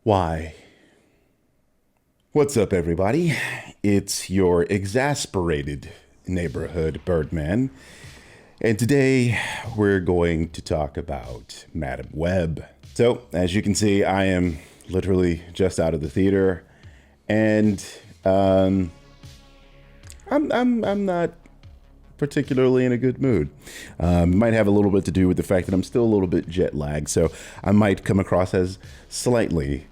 Why? What's up, everybody? It's your exasperated neighborhood Birdman, and today we're going to talk about Madam Web. So, as you can see, I am literally just out of the theater, and I'm not particularly in a good mood. Might have a little bit to do with the fact that I'm still a little bit jet lagged, so I might come across as slightly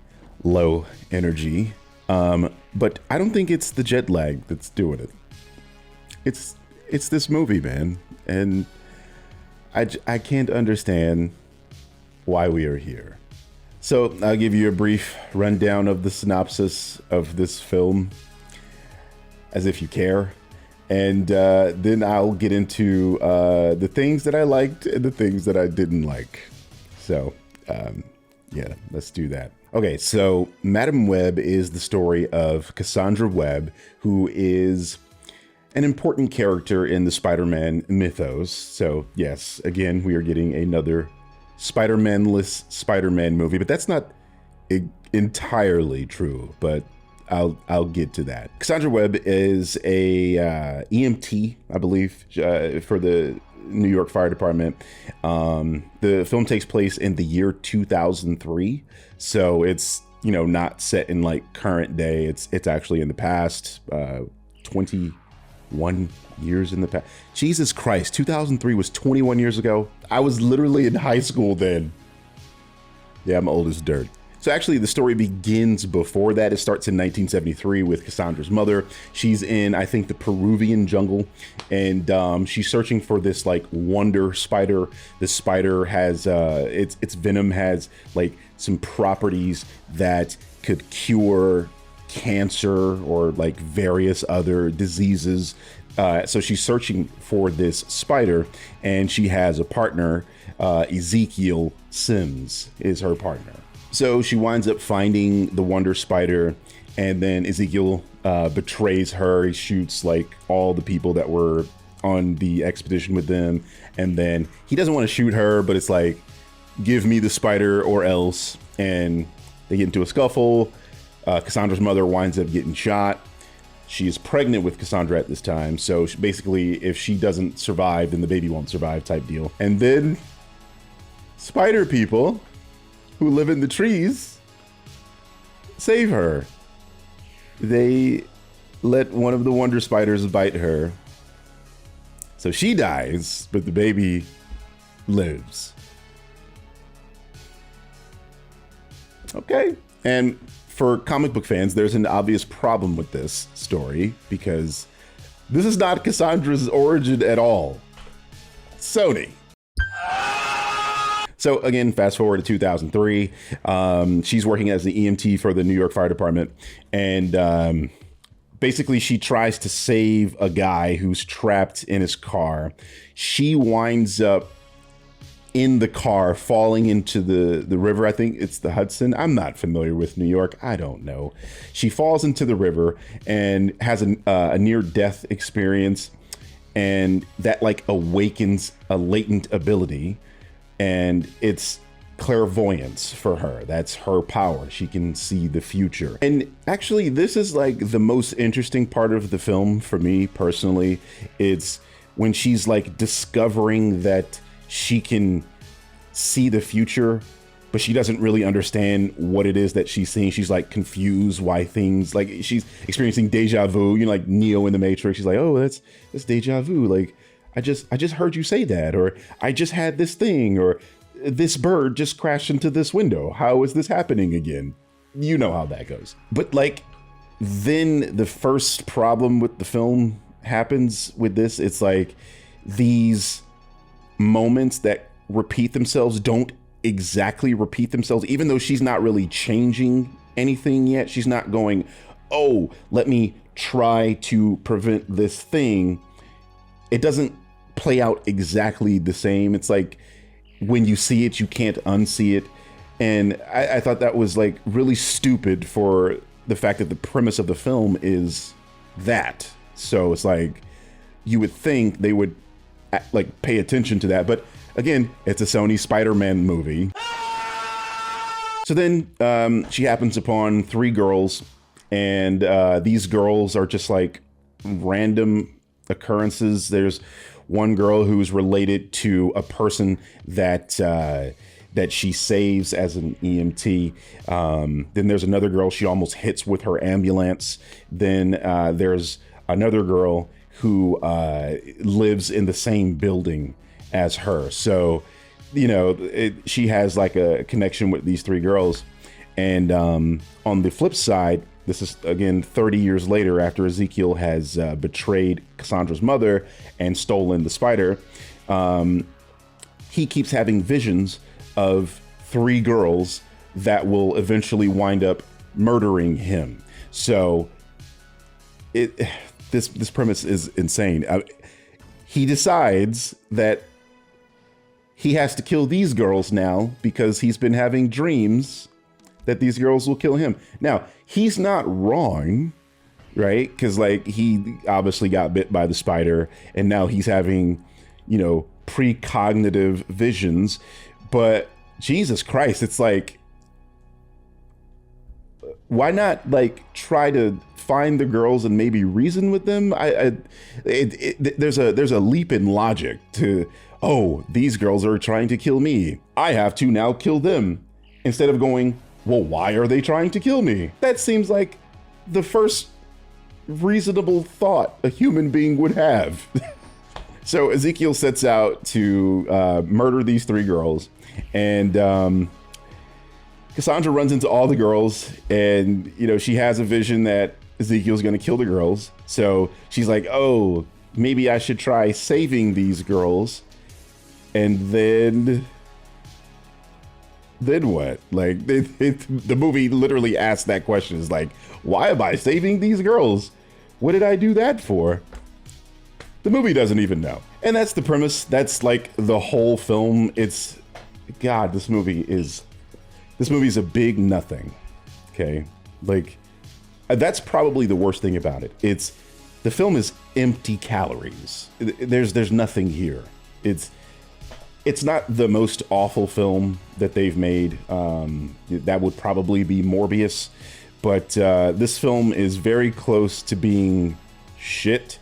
low energy, but I don't think it's the jet lag that's doing it. It's this movie, man, and I can't understand why we are here. So I'll give you a brief rundown of the synopsis of this film, as if you care, and then I'll get into the things that I liked and the things that I didn't like. So yeah, let's do that. Okay, so Madam Web is the story of Cassandra Webb, who is an important character in the Spider-Man mythos. So yes, again, we are getting another Spider-Man-less Spider-Man movie, but that's not entirely true, but I'll get to that. Cassandra Webb is a EMT, I believe, for the New York Fire Department. The film takes place in the year 2003, so it's, you know, not set in like current day. It's actually in the past, 21 years in the past. Jesus Christ, 2003 was 21 years ago. I was literally in high school then. Yeah, I'm old as dirt. So actually the story begins before that. It starts in 1973 with Cassandra's mother. She's in, I think, the Peruvian jungle, and she's searching for this like wonder spider. This spider has, its venom has like some properties that could cure cancer or like various other diseases. So she's searching for this spider, and she has a partner. Ezekiel Sims is her partner. So she winds up finding the Wonder Spider, and then Ezekiel betrays her. He shoots like all the people that were on the expedition with them, and then he doesn't want to shoot her, but it's like, give me the spider or else. And they get into a scuffle. Cassandra's mother winds up getting shot. She is pregnant with Cassandra at this time, so basically if she doesn't survive, then the baby won't survive type deal. And then spider people who live in the trees save her. They let one of the wonder spiders bite her, so she dies, but the baby lives. Okay, and for comic book fans, there's an obvious problem with this story, because this is not Cassandra's origin at all. Sony. So again, fast forward to 2003, she's working as the EMT for the New York Fire Department, and basically she tries to save a guy who's trapped in his car. She winds up in the car, falling into the river. I think it's the Hudson. I'm not familiar with New York. I don't know. She falls into the river and has a near-death experience, and that like awakens a latent ability. And it's clairvoyance for her. That's her power. She can see the future. And actually, this is like the most interesting part of the film for me personally. It's when she's like discovering that she can see the future, but she doesn't really understand what it is that she's seeing. She's like confused why things, like she's experiencing deja vu, you know, like Neo in the Matrix. She's like, oh, that's deja vu. Like, I just heard you say that, or I just had this thing, or this bird just crashed into this window. How is this happening again? You know how that goes. But like, then the first problem with the film happens with this. It's like these moments that repeat themselves don't exactly repeat themselves, even though she's not really changing anything yet. She's not going, oh, let me try to prevent this thing. It doesn't play out exactly the same. It's like when you see it, you can't unsee it. And I thought that was like really stupid for the fact that the premise of the film is that. So it's like, you would think they would like pay attention to that. But again, it's a Sony Spider-Man movie. So then she happens upon three girls, and these girls are just like random occurrences. There's one girl who's related to a person that that she saves as an EMT. Then there's another girl she almost hits with her ambulance. Then there's another girl who lives in the same building as her. So, you know, she has like a connection with these three girls. And on the flip side, this is, again, 30 years later after Ezekiel has betrayed Cassandra's mother and stolen the spider. He keeps having visions of three girls that will eventually wind up murdering him. So this premise is insane. He decides that he has to kill these girls now because he's been having dreams that these girls will kill him. Now, he's not wrong, right? Because like he obviously got bit by the spider and now he's having, you know, precognitive visions. But Jesus Christ, it's like, why not like try to find the girls and maybe reason with them? There's a leap in logic to, oh, these girls are trying to kill me, I have to now kill them, instead of going, well, why are they trying to kill me? That seems like the first reasonable thought a human being would have. So Ezekiel sets out to murder these three girls, and Cassandra runs into all the girls, and you know, she has a vision that Ezekiel's going to kill the girls. So she's like, oh, maybe I should try saving these girls. And then what? Like the movie literally asks that question. Is like, why am I saving these girls? What did I do that for? The movie doesn't even know. And that's the premise. That's like the whole film. It's, God, this movie is a big nothing. Okay. Like, that's probably the worst thing about it. The film is empty calories. There's nothing here. It's not the most awful film that they've made. That would probably be Morbius, but this film is very close to being shit,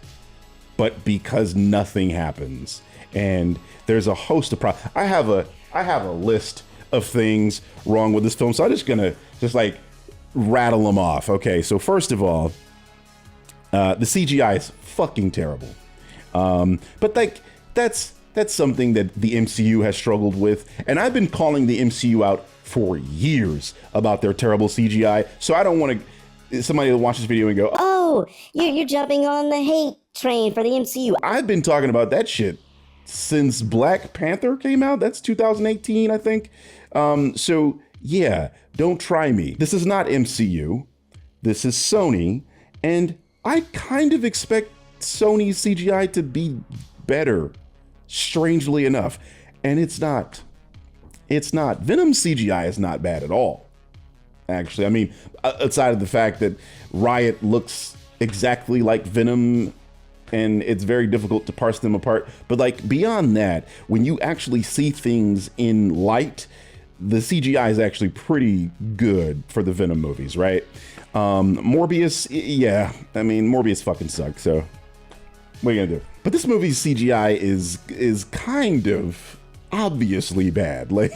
but because nothing happens. And there's a host of problems. I have a list of things wrong with this film, so I'm just gonna like rattle them off. Okay, so first of all, the CGI is fucking terrible. But like that's something that the MCU has struggled with, and I've been calling the MCU out for years about their terrible CGI. So I don't want somebody to watch this video and go, "Oh, you're jumping on the hate train for the MCU." I've been talking about that shit since Black Panther came out. That's 2018, I think. So yeah, don't try me. This is not MCU. This is Sony, and I kind of expect Sony's CGI to be better, strangely enough. And it's not. Venom's CGI is not bad at all, actually. I mean, outside of the fact that Riot looks exactly like Venom, and it's very difficult to parse them apart. But like beyond that, when you actually see things in light, the CGI is actually pretty good for the Venom movies, right? Morbius, yeah. I mean, Morbius fucking sucks, so what are you gonna do? But this movie's CGI is kind of obviously bad. Like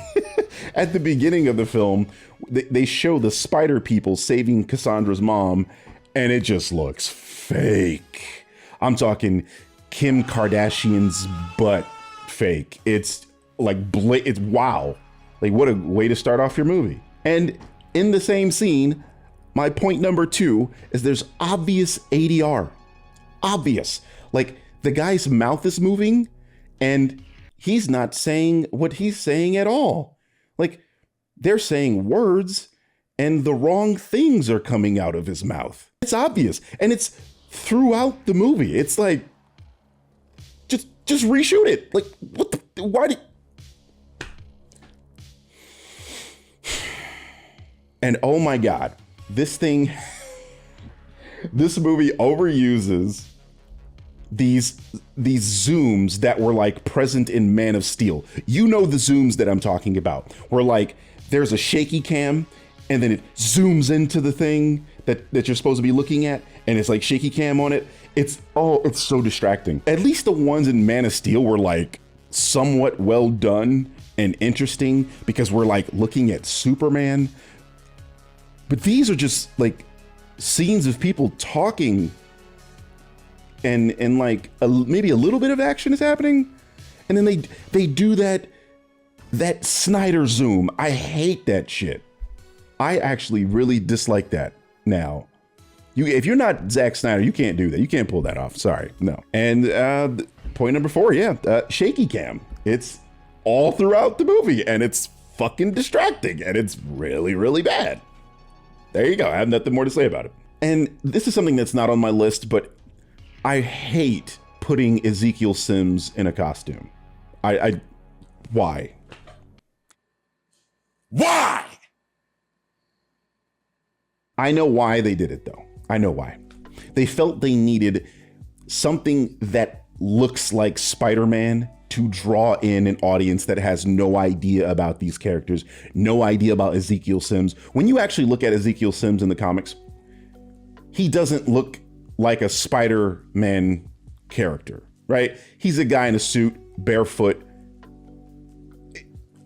at the beginning of the film, they show the spider people saving Cassandra's mom, and it just looks fake. I'm talking Kim Kardashian's butt fake. It's like, it's wow. Like, what a way to start off your movie. And in the same scene, my point number 2 is there's obvious ADR. Obvious. Like, the guy's mouth is moving and he's not saying what he's saying at all. Like, they're saying words and the wrong things are coming out of his mouth. It's obvious. And it's throughout the movie. It's like, just reshoot it. Like, what the, why did... And oh my God, this movie overuses these zooms that were like present in Man of Steel. You know the zooms that I'm talking about, where like there's a shaky cam, and then it zooms into the thing that you're supposed to be looking at, and it's like shaky cam on it. It's so distracting. At least the ones in Man of Steel were like somewhat well done and interesting because we're like looking at Superman. But these are just like scenes of people talking and like maybe a little bit of action is happening. And then they do that Snyder zoom. I hate that shit. I actually really dislike that now. If you're not Zack Snyder, you can't do that. You can't pull that off. Sorry, no. And point number 4, shaky cam. It's all throughout the movie, and it's fucking distracting, and it's really, really bad. There you go. I have nothing more to say about it. And this is something that's not on my list, but I hate putting Ezekiel Sims in a costume. Why? Why? I know why they did it, though. I know why. They felt they needed something that looks like Spider-Man to draw in an audience that has no idea about these characters, no idea about Ezekiel Sims. When you actually look at Ezekiel Sims in the comics, he doesn't look like a Spider-Man character, right? He's a guy in a suit, barefoot.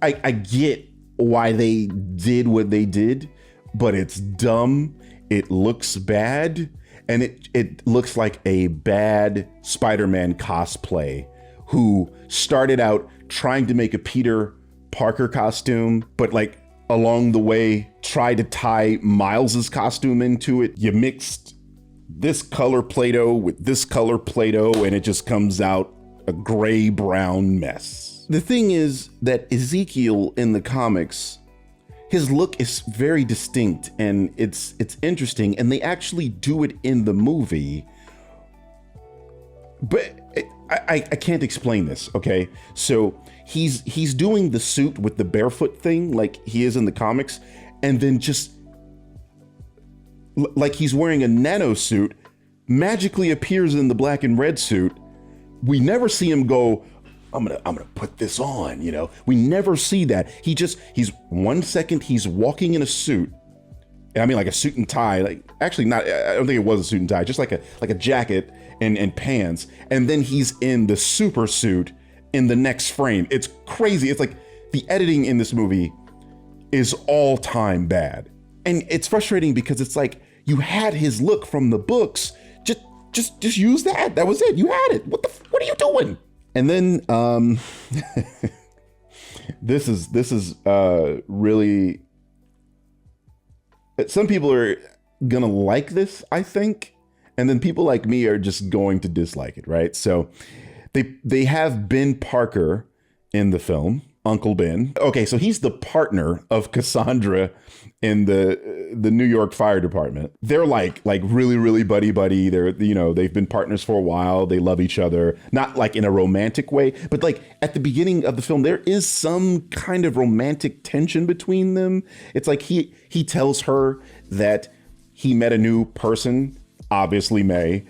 I get why they did what they did, but it's dumb. It looks bad, and it looks like a bad Spider-Man cosplay who started out trying to make a Peter Parker costume, but like along the way tried to tie Miles's costume into it. You mixed this color Play-Doh with this color Play-Doh, and it just comes out a gray-brown mess. The thing is that Ezekiel in the comics, his look is very distinct and it's interesting, and they actually do it in the movie. But I can't explain this, okay? So he's doing the suit with the barefoot thing like he is in the comics, and then just like he's wearing a nano suit, magically appears in the black and red suit. We never see him go, I'm gonna put this on, you know? We never see that. He's 1 second he's walking in a suit. I mean, like a suit and tie, like actually not, I don't think it was a suit and tie, just like a jacket and pants. And then he's in the super suit in the next frame. It's crazy. It's like the editing in this movie is all time bad. And it's frustrating because it's like, you had his look from the books. Just use that. That was it. You had it. What are you doing? And then this is really, some people are gonna like this, I think, and then people like me are just going to dislike it, right? So they have Ben Parker in the film, Uncle Ben. Okay, so he's the partner of Cassandra in the New York Fire Department. They're like really, really buddy. They're, you know, they've been partners for a while. They love each other, not like in a romantic way, but like at the beginning of the film, there is some kind of romantic tension between them. It's like he tells her that he met a new person, obviously May.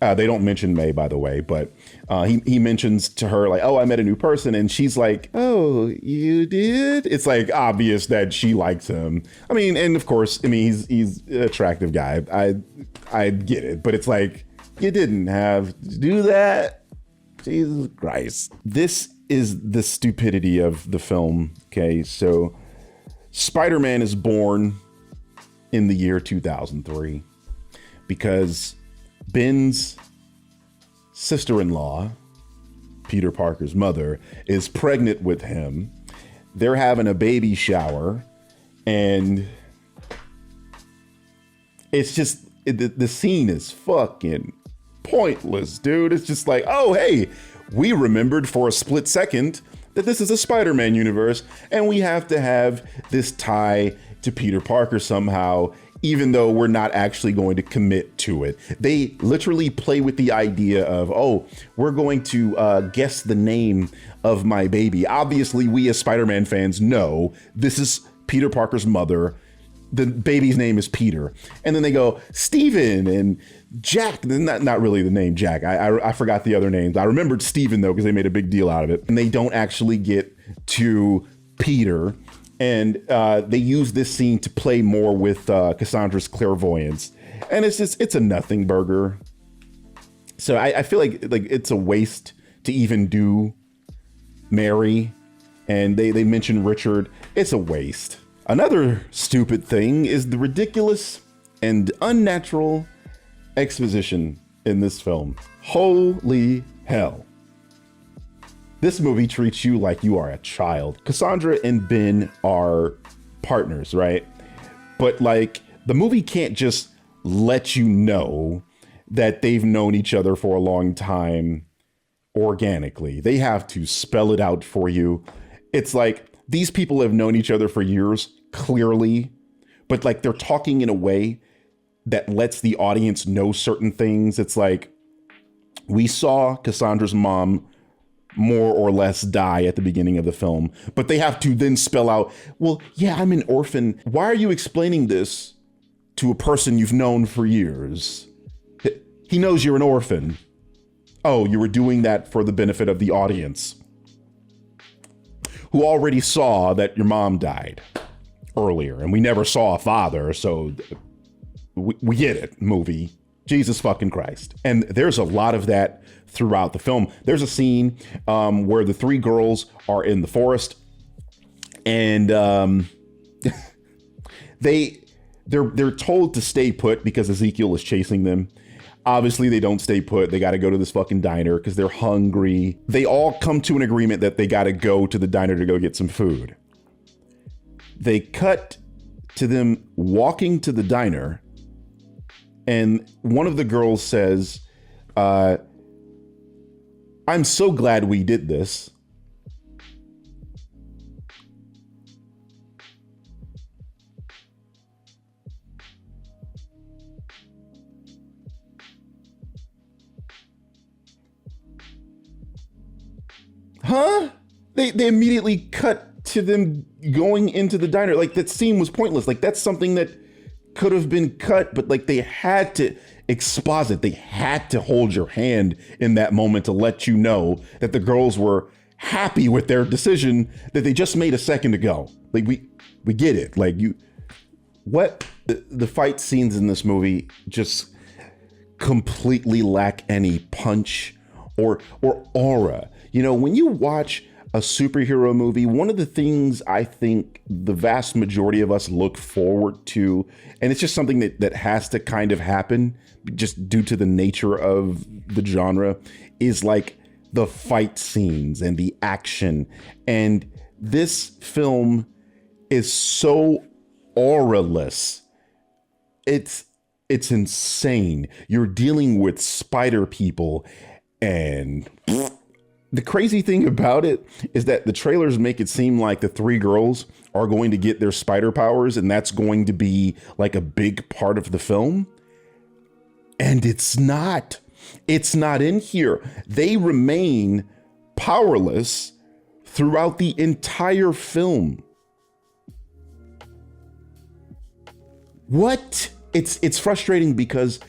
They don't mention May, by the way, but he mentions to her like, oh, I met a new person. And she's like, oh, you did? It's like obvious that she likes him. I mean, and of course, I mean, he's an attractive guy. I get it. But it's like, you didn't have to do that. Jesus Christ. This is the stupidity of the film. Okay, so Spider-Man is born in the year 2003 because Ben's sister-in-law, Peter Parker's mother, is pregnant with him. They're having a baby shower, and it's just, the scene is fucking pointless, dude. It's just like, oh, hey, we remembered for a split second that this is a Spider-Man universe, and we have to have this tie to Peter Parker somehow, even though we're not actually going to commit to it. They literally play with the idea of, oh, we're going to guess the name of my baby. Obviously, we as Spider-Man fans know this is Peter Parker's mother. The baby's name is Peter. And then they go, Steven and Jack. Not really the name Jack. I forgot the other names. I remembered Steven, though, because they made a big deal out of it. And they don't actually get to Peter. And they use this scene to play more with Cassandra's clairvoyance. And it's a nothing burger. So I feel like it's a waste to even do Mary. And they mention Richard. It's a waste. Another stupid thing is the ridiculous and unnatural exposition in this film. Holy hell. This movie treats you like you are a child. Cassandra and Ben are partners, right? But like, the movie can't just let you know that they've known each other for a long time organically. They have to spell it out for you. It's like, these people have known each other for years, clearly, but like they're talking in a way that lets the audience know certain things. It's like, we saw Cassandra's mom more or less die at the beginning of the film, but they have to then spell out, well, yeah, I'm an orphan. Why are you explaining this to a person you've known for years? He knows you're an orphan. Oh, you were doing that for the benefit of the audience, who already saw that your mom died earlier, and we never saw a father, so we get it, movie. Jesus fucking Christ. And there's a lot of that throughout the film. There's a scene where the three girls are in the forest, and they're told to stay put because Ezekiel is chasing them. Obviously, they don't stay put. They got to go to this fucking diner because they're hungry. They all come to an agreement that they got to go to the diner to go get some food. They cut to them walking to the diner, and one of the girls says, I'm so glad we did this. Huh? They immediately cut to them going into the diner. Like, that scene was pointless. Like, that's something that could have been cut, but like they had to exposit. They had to hold your hand in that moment to let you know that the girls were happy with their decision that they just made a second ago. Like, we get it. Like, the fight scenes in this movie just completely lack any punch or aura. You know, when you watch a superhero movie, one of the things I think the vast majority of us look forward to, and it's just something that has to kind of happen just due to the nature of the genre, is like the fight scenes and the action. And this film is so auraless. It's insane. You're dealing with spider people, and the crazy thing about it is that the trailers make it seem like the three girls are going to get their spider powers, and that's going to be like a big part of the film. And it's not. It's not in here. They remain powerless throughout the entire film. What? It's frustrating because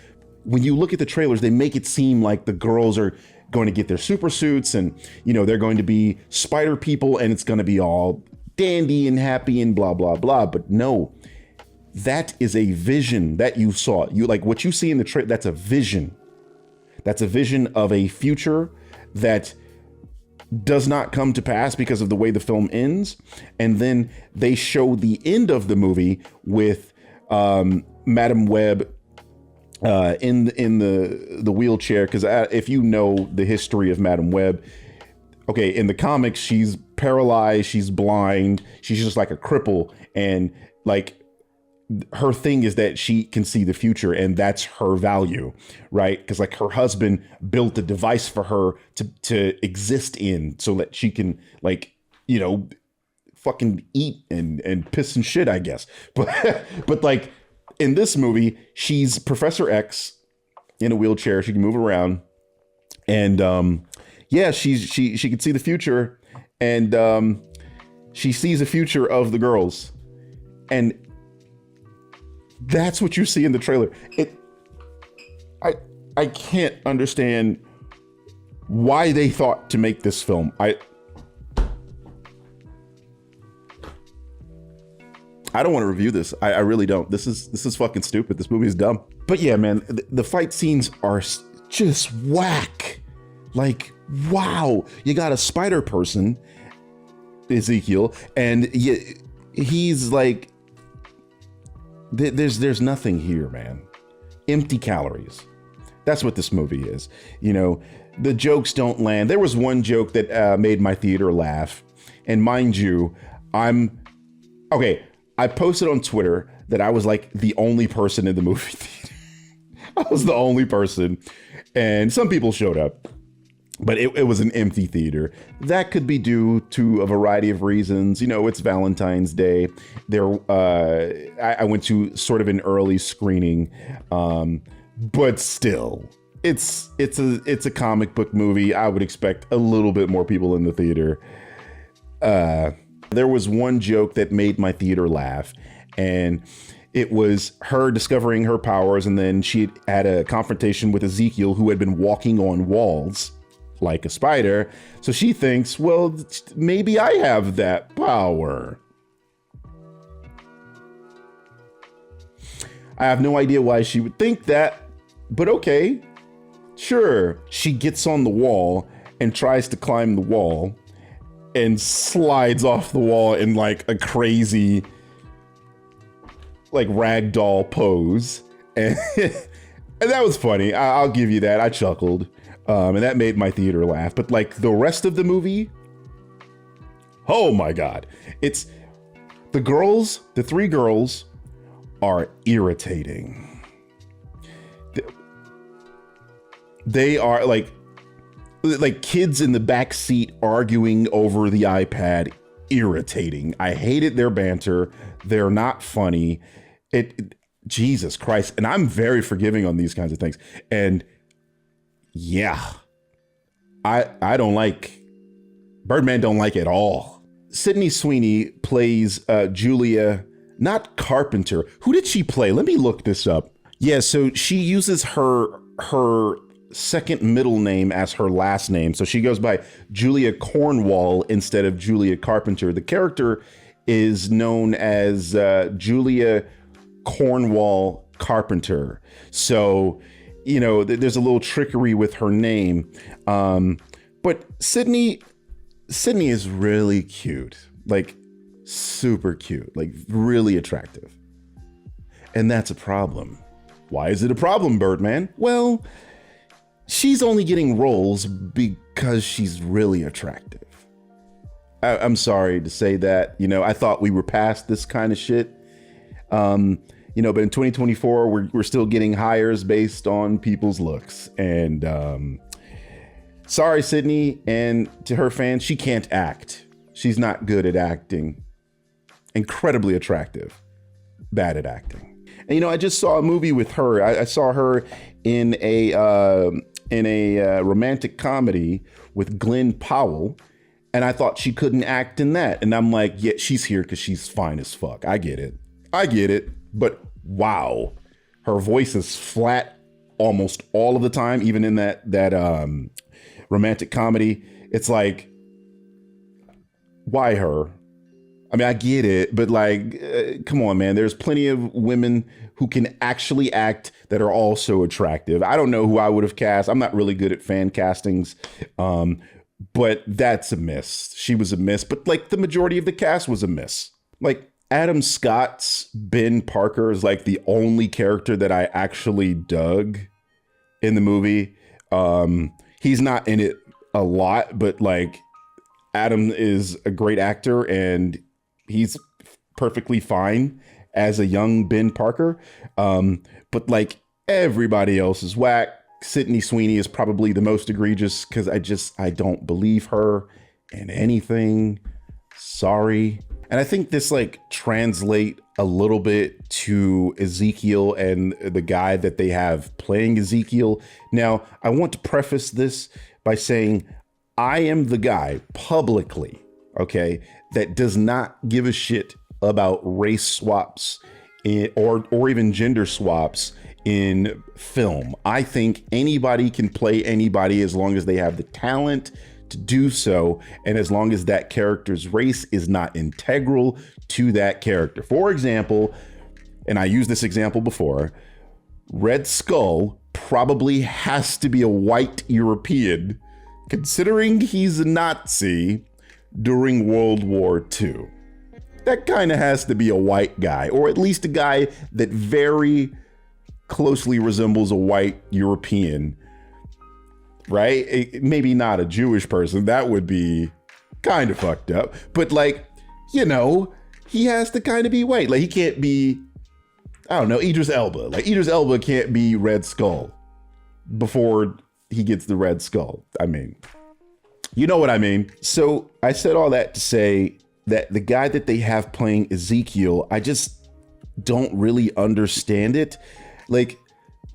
when you look at the trailers, they make it seem like the girls are going to get their super suits, and you know, they're going to be spider people, and it's going to be all dandy and happy and blah blah blah. But no, that is a vision that you saw. You like what you see in the trailer. That's a vision. That's a vision of a future that does not come to pass because of the way the film ends. And then they show the end of the movie with Madam Web in the wheelchair, because if you know the history of Madam Web, okay, in the comics she's paralyzed, she's blind, she's just like a cripple, and like her thing is that she can see the future, and that's her value, right? Because like her husband built a device for her to exist in, so that she can, like, you know, fucking eat and piss and shit, I guess. But like in this movie, she's Professor X in a wheelchair. She can move around, and yeah, she can see the future, and she sees the future of the girls, and that's what you see in the trailer. I can't understand why they thought to make this film. I don't want to review this. I really don't. This is fucking stupid. This movie is dumb. But yeah, man, the fight scenes are just whack. Like, wow, you got a spider person, Ezekiel, and he's like, there's nothing here, man. Empty calories. That's what this movie is. You know, the jokes don't land. There was one joke that made my theater laugh, and mind you, I posted on Twitter that I was like the only person in the movie theater. I was the only person, and some people showed up, but it was an empty theater. That could be due to a variety of reasons. You know, it's Valentine's Day. I went to sort of an early screening, but still, it's a comic book movie. I would expect a little bit more people in the theater. There was one joke that made my theater laugh, and it was her discovering her powers, and then she had a confrontation with Ezekiel, who had been walking on walls like a spider. So she thinks, well, maybe I have that power. I have no idea why she would think that, but okay, sure. She gets on the wall and tries to climb the wall and slides off the wall in like a crazy, like ragdoll pose. And, and that was funny. I'll give you that. I chuckled. And that made my theater laugh. But like the rest of the movie, oh my God. It's the three girls are irritating. They are like kids in the back seat arguing over the iPad. Irritating. I hated their banter. They're not funny. Jesus Christ. And I'm very forgiving on these kinds of things. And yeah, I don't like Birdman. Don't like at all. Sydney Sweeney plays Julia, not Carpenter. Who did she play? Let me look this up. Yeah, so she uses her second middle name as her last name. So she goes by Julia Cornwall instead of Julia Carpenter. The character is known as Julia Cornwall Carpenter. So, you know, there's a little trickery with her name. But Sydney is really cute, like super cute, like really attractive. And that's a problem. Why is it a problem, Birdman? Well, she's only getting roles because she's really attractive. I'm sorry to say that. You know, I thought we were past this kind of shit. You know, but in 2024, we're still getting hires based on people's looks. And sorry, Sydney, and to her fans, she can't act. She's not good at acting. Incredibly attractive, bad at acting. And you know, I just saw a movie with her. I saw her in a romantic comedy with Glenn Powell, and I thought she couldn't act in that. And I'm like, yeah, she's here because she's fine as fuck. I get it. But wow, her voice is flat almost all of the time, even in that romantic comedy. It's like, why her? I mean, I get it, but like, come on, man. There's plenty of women who can actually act that are also attractive. I don't know who I would have cast. I'm not really good at fan castings, but that's a miss. She was a miss, but like the majority of the cast was a miss. Like Adam Scott's Ben Parker is like the only character that I actually dug in the movie. He's not in it a lot, but like Adam is a great actor and he's perfectly fine as a young Ben Parker. But like everybody else is whack. Sydney Sweeney is probably the most egregious because I don't believe her in anything. Sorry. And I think this like translate a little bit to Ezekiel and the guy that they have playing Ezekiel. Now, I want to preface this by saying I am the guy publicly, okay, that does not give a shit about race swaps or even gender swaps in film. I think anybody can play anybody as long as they have the talent to do so, and as long as that character's race is not integral to that character. For example, and I used this example before, Red Skull probably has to be a white European, considering he's a Nazi during World War II. That kind of has to be a white guy, or at least a guy that very closely resembles a white European, right? Maybe not a Jewish person. That would be kind of fucked up. But like, you know, he has to kind of be white. Like he can't be, I don't know, Idris Elba. Like Idris Elba can't be Red Skull before he gets the Red Skull. I mean, you know what I mean? So I said all that to say that the guy that they have playing Ezekiel, I just don't really understand it. Like,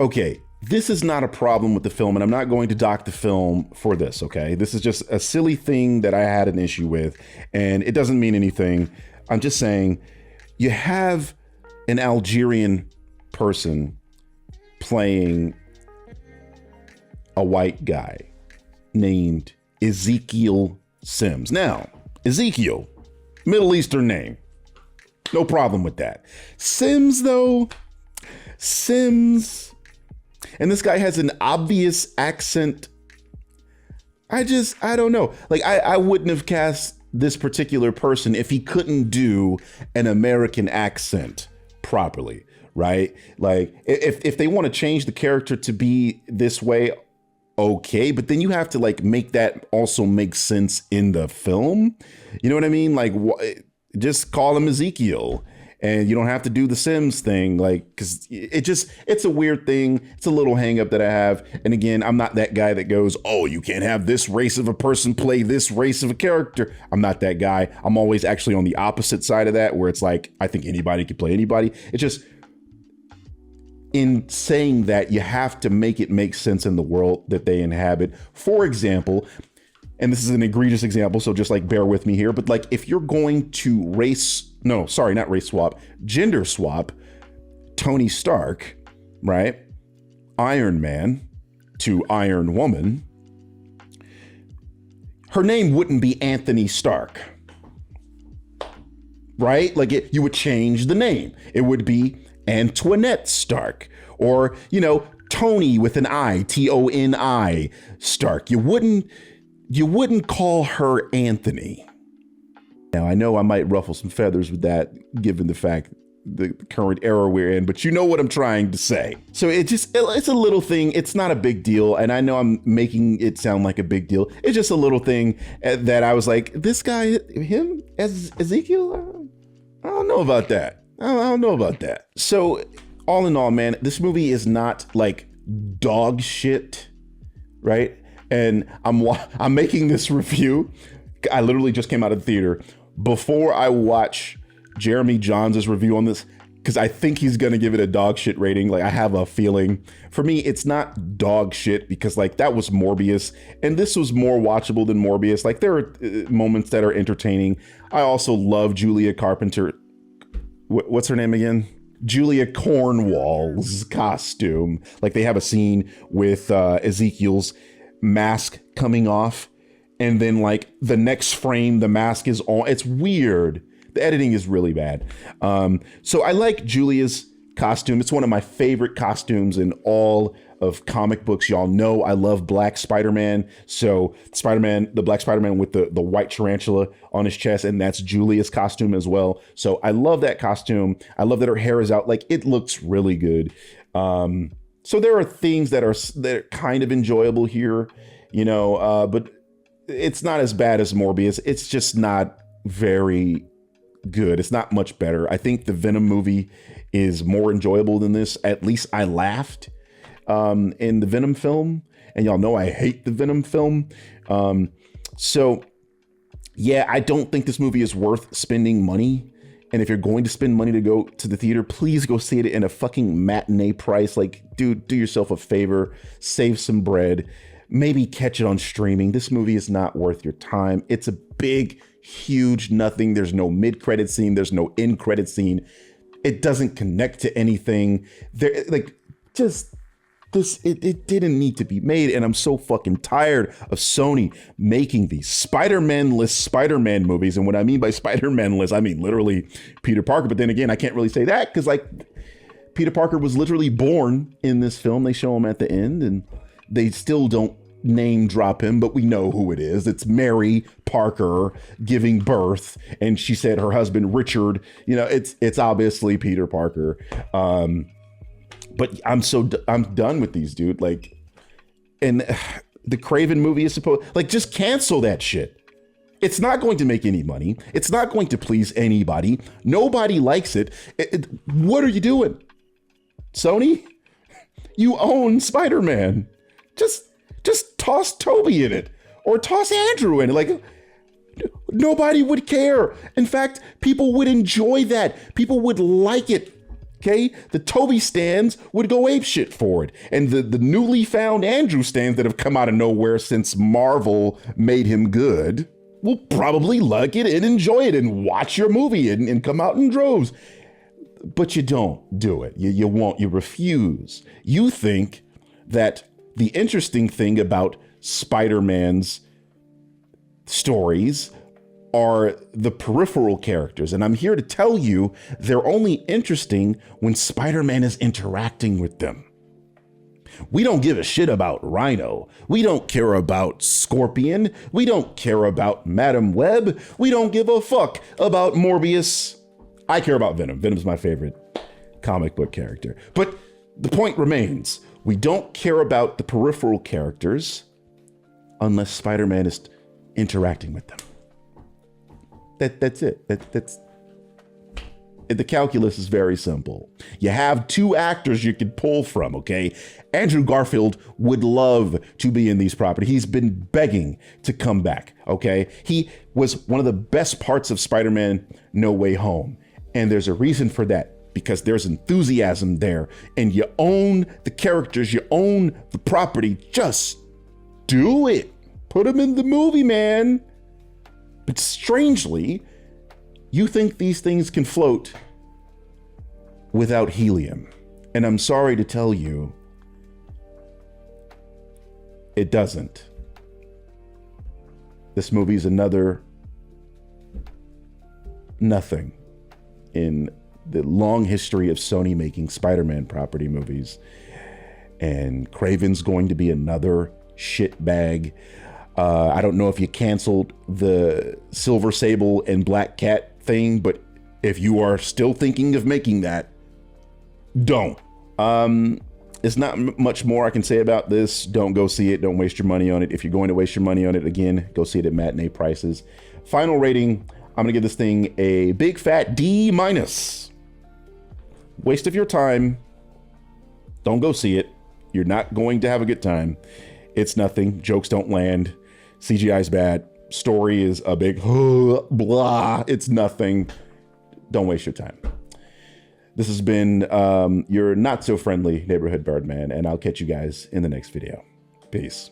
okay, this is not a problem with the film, and I'm not going to dock the film for this, okay? This is just a silly thing that I had an issue with, and it doesn't mean anything. I'm just saying, you have an Algerian person playing a white guy named Ezekiel Sims. Now, Ezekiel, Middle Eastern name. No problem with that. Sims, though, Sims. And this guy has an obvious accent. I don't know. Like, I wouldn't have cast this particular person if he couldn't do an American accent properly, right? Like, if they want to change the character to be this way, okay, but then you have to like make that also make sense in the film. You know what I mean? Like, just call him Ezekiel, and you don't have to do the Sims thing, like, because it's a weird thing. It's a little hang up that I have. And again, I'm not that guy that goes, oh, you can't have this race of a person play this race of a character. I'm not that guy. I'm always actually on the opposite side of that, where it's like, I think anybody could play anybody. It's just, in saying that, you have to make it make sense in the world that they inhabit. For example, and this is an egregious example, so just like bear with me here, but like if you're going to gender swap Tony Stark, right? Iron Man to Iron Woman, her name wouldn't be Anthony Stark, right? Like you would change the name. It would be Antoinette Stark, or, you know, Tony with an I, Toni Stark. You wouldn't call her Anthony. Now, I know I might ruffle some feathers with that, given the fact the current era we're in, but you know what I'm trying to say. So it's a little thing. It's not a big deal. And I know I'm making it sound like a big deal. It's just a little thing that I was like, this guy, him as Ezekiel, I don't know about that. I don't know about that. So all in all, man, this movie is not like dog shit, right? And I'm making this review. I literally just came out of the theater before I watch Jeremy Johns' review on this, because I think he's gonna give it a dog shit rating. Like, I have a feeling. For me, it's not dog shit because like that was Morbius, and this was more watchable than Morbius. Like, there are moments that are entertaining. I also love Julia Carpenter. What's her name again? Julia Cornwall's costume. Like, they have a scene with Ezekiel's mask coming off, and then like the next frame the mask is on. It's weird. The editing is really bad. So I like Julia's costume. It's one of my favorite costumes in all of comic books. Y'all know I love Black Spider-Man. So the Black Spider-Man with the white tarantula on his chest, and that's Julia's costume as well. So I love that costume. I love that her hair is out. Like, it looks really good. So there are things that are kind of enjoyable here, you know, but it's not as bad as Morbius. It's just not very good. It's not much better. I think the Venom movie is more enjoyable than this. At least I laughed in the Venom film, and y'all know I hate the Venom film. So yeah, I don't think this movie is worth spending money. And if you're going to spend money to go to the theater, please go see it in a fucking matinee price. Like, dude, do yourself a favor, save some bread, maybe catch it on streaming. This movie is not worth your time. It's a big, huge nothing. There's no mid-credit scene. There's no end-credit scene. It doesn't connect to anything. There, like, just it didn't need to be made, and I'm so fucking tired of Sony making these Spider-Man-less Spider-Man movies. And what I mean by Spider-Man-less, I mean literally Peter Parker. But then again, I can't really say that because like Peter Parker was literally born in this film. They show him at the end, and they still don't name drop him, but we know who it is. It's Mary Parker giving birth, and she said her husband Richard. You know, it's obviously Peter Parker. But I'm done with these, dude. Like, and the Craven movie is supposed, like, just cancel that shit. It's not going to make any money. It's not going to please anybody. Nobody likes it. What are you doing, Sony? You own Spider-Man. Just toss Toby in it, or toss Andrew in it. Like, nobody would care. In fact, people would enjoy that. People would like it. Okay, the Toby stands would go apeshit for it. And the newly found Andrew stands that have come out of nowhere since Marvel made him good will probably like it and enjoy it and watch your movie and come out in droves. But you don't do it. You won't. You refuse. You think that the interesting thing about Spider-Man's stories are the peripheral characters. And I'm here to tell you they're only interesting when Spider-Man is interacting with them. We don't give a shit about Rhino. We don't care about Scorpion. We don't care about Madam Web. We don't give a fuck about Morbius. I care about Venom. Venom's my favorite comic book character. But the point remains, we don't care about the peripheral characters unless Spider-Man is interacting with them. That's it. That's the calculus is very simple. You have two actors you could pull from, okay? Andrew Garfield would love to be in these properties. He's been begging to come back, okay? He was one of the best parts of Spider-Man No Way Home. And there's a reason for that, because there's enthusiasm there. And you own the characters, you own the property. Just do it. Put them in the movie, man. But strangely, you think these things can float without helium. And I'm sorry to tell you, it doesn't. This movie's another nothing in the long history of Sony making Spider-Man property movies. And Craven's going to be another shitbag. I don't know if you canceled the Silver Sable and Black Cat thing, but if you are still thinking of making that, don't. There's not much more I can say about this. Don't go see it. Don't waste your money on it. If you're going to waste your money on it, again, go see it at matinee prices. Final rating, I'm gonna give this thing a big fat D-. Waste of your time. Don't go see it. You're not going to have a good time. It's nothing. Jokes don't land. CGI is bad. Story is a big blah. It's nothing. Don't waste your time. This has been your not so friendly neighborhood Birdman, and I'll catch you guys in the next video. Peace.